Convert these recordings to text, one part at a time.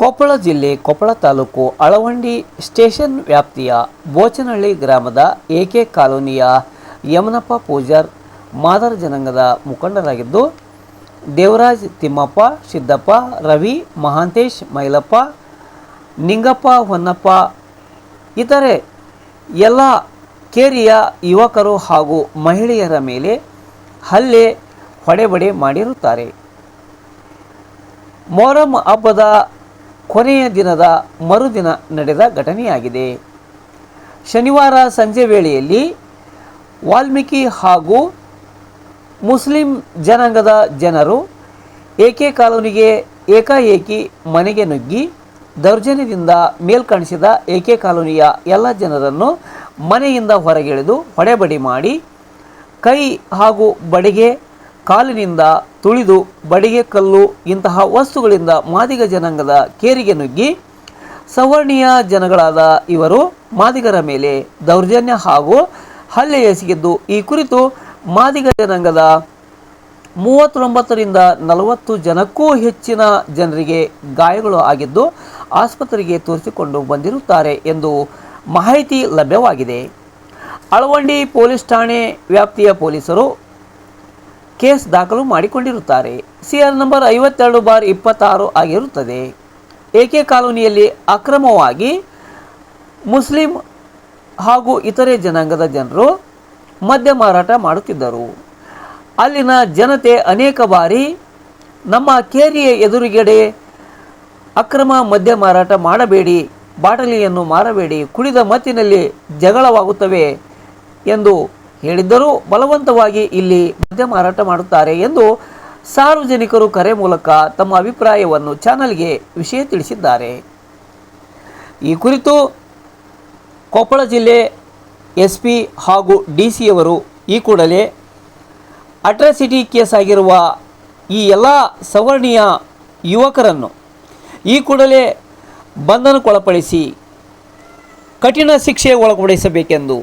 ಕೊಪ್ಪಳ ಜಿಲ್ಲೆ ಕೊಪ್ಪಳ ತಾಲೂಕು ಅಳವಂಡಿ ಸ್ಟೇಷನ್ ವ್ಯಾಪ್ತಿಯ ಬೋಚನಹಳ್ಳಿ ಗ್ರಾಮದ ಎಕೆ ಕಾಲೋನಿಯ ಯಮನಪ್ಪ ಪೂಜಾರ್ ಮಾದರ ಜನಾಂಗದ ಮುಖಂಡರಾಗಿದ್ದು, ದೇವರಾಜ್, ತಿಮ್ಮಪ್ಪ, ಸಿದ್ದಪ್ಪ, ರವಿ, ಮಹಾಂತೇಶ್, ಮೈಲಪ್ಪ, ನಿಂಗಪ್ಪ, ಹೊನ್ನಪ್ಪ ಇತರೆ ಎಲ್ಲ ಕೇರಿಯ ಯುವಕರು ಹಾಗೂ ಮಹಿಳೆಯರ ಮೇಲೆ ಹಲ್ಲೆ, ಹೊಡೆಬಡೆ ಮಾಡಿರುತ್ತಾರೆ. ಮೊಹರಂ ಹಬ್ಬದ ಕೊನೆಯ ದಿನದ ಮರುದಿನ ನಡೆದ ಘಟನೆಯಾಗಿದೆ. ಶನಿವಾರ ಸಂಜೆ ವೇಳೆಯಲ್ಲಿ ವಾಲ್ಮೀಕಿ ಹಾಗೂ ಮುಸ್ಲಿಂ ಜನಾಂಗದ ಜನರು ಎಕೆ ಕಾಲೋನಿಗೆ ಏಕಾಏಕಿ ಮನೆಗೆ ನುಗ್ಗಿ ದೌರ್ಜನ್ಯದಿಂದ ಮೇಲ್ಕಾಣಿಸಿದ ಎಕೆ ಕಾಲೋನಿಯ ಎಲ್ಲ ಜನರನ್ನು ಮನೆಯಿಂದ ಹೊರಗೆಳೆದು ಹೊಡೆಬಡಿ ಮಾಡಿ ಕೈ ಹಾಗೂ ಬಡಿಗೆ, ಕಾಲಿನಿಂದ ತುಳಿದು ಬಡಿಗೆ ಕಲ್ಲು ಇಂತಹ ವಸ್ತುಗಳಿಂದ ಮಾದಿಗ ಜನಾಂಗದ ಕೇರಿಗೆ ನುಗ್ಗಿ ಸವರ್ಣೀಯ ಜನಗಳಾದ ಇವರು ಮಾದಿಗರ ಮೇಲೆ ದೌರ್ಜನ್ಯ ಹಾಗೂ ಹಲ್ಲೆ ಎಸಗಿದ್ದು, ಈ ಕುರಿತು ಮಾದಿಗ ಜನಾಂಗದ 39ರಿಂದ 40 ಜನಕ್ಕೂ ಹೆಚ್ಚಿನ ಜನರಿಗೆ ಗಾಯಗಳು ಆಗಿದ್ದು ಆಸ್ಪತ್ರೆಗೆ ತೋರಿಸಿಕೊಂಡು ಬಂದಿರುತ್ತಾರೆ ಎಂದು ಮಾಹಿತಿ ಲಭ್ಯವಾಗಿದೆ. ಅಳವಂಡಿ ಪೊಲೀಸ್ ಠಾಣೆ ವ್ಯಾಪ್ತಿಯ ಪೊಲೀಸರು ಕೇಸ್ ದಾಖಲು ಮಾಡಿಕೊಂಡಿರುತ್ತಾರೆ. CR ನಂಬರ್ 52/26 ಆಗಿರುತ್ತದೆ. ಎಕೆ ಕಾಲೋನಿಯಲ್ಲಿ ಅಕ್ರಮವಾಗಿ ಮುಸ್ಲಿಂ ಹಾಗೂ ಇತರೆ ಜನಾಂಗದ ಜನರು ಮದ್ಯ ಮಾರಾಟ ಮಾಡುತ್ತಿದ್ದರು. ಅಲ್ಲಿನ ಜನತೆ ಅನೇಕ ಬಾರಿ ನಮ್ಮ ಕೇರಿಯ ಎದುರುಗಡೆ ಅಕ್ರಮ ಮದ್ಯ ಮಾರಾಟ ಮಾಡಬೇಡಿ, ಬಾಟಲಿಯನ್ನು ಮಾರಬೇಡಿ, ಕುಡಿದ ಮತ್ತಿನಲ್ಲಿ ಜಗಳವಾಗುತ್ತವೆ ಎಂದು ಹೇಳಿದ್ದರೂ ಬಲವಂತವಾಗಿ ಇಲ್ಲಿ ಮದ್ಯ ಮಾರಾಟ ಮಾಡುತ್ತಾರೆ ಎಂದು ಸಾರ್ವಜನಿಕರು ಕರೆ ಮೂಲಕ ತಮ್ಮ ಅಭಿಪ್ರಾಯವನ್ನು ಚಾನಲ್ಗೆ ವಿಷಯ ತಿಳಿಸಿದ್ದಾರೆ. ಈ ಕುರಿತು ಕೊಪ್ಪಳ ಜಿಲ್ಲೆ SP ಹಾಗೂ DC ಅವರು ಈ ಕೂಡಲೇ ಅಟ್ರಾಸಿಟಿ ಕೇಸ್ ಆಗಿರುವ ಈ ಎಲ್ಲ ಸವರ್ಣೀಯ ಯುವಕರನ್ನು ಈ ಕೂಡಲೇ ಬಂಧನಕ್ಕೊಳಪಡಿಸಿ ಕಠಿಣ ಶಿಕ್ಷೆ ಒಳಪಡಿಸಬೇಕೆಂದು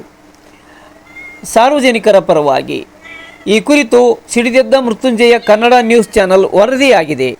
ಸಾರ್ವಜನಿಕರ ಪರವಾಗಿ ಈ ಕುರಿತು ಸಿಡಿದೆದ್ದ ಮೃತ್ಯುಂಜಯ ಕನ್ನಡ ನ್ಯೂಸ್ ಚಾನೆಲ್ ವರದಿಯಾಗಿದೆ.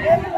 Yeah.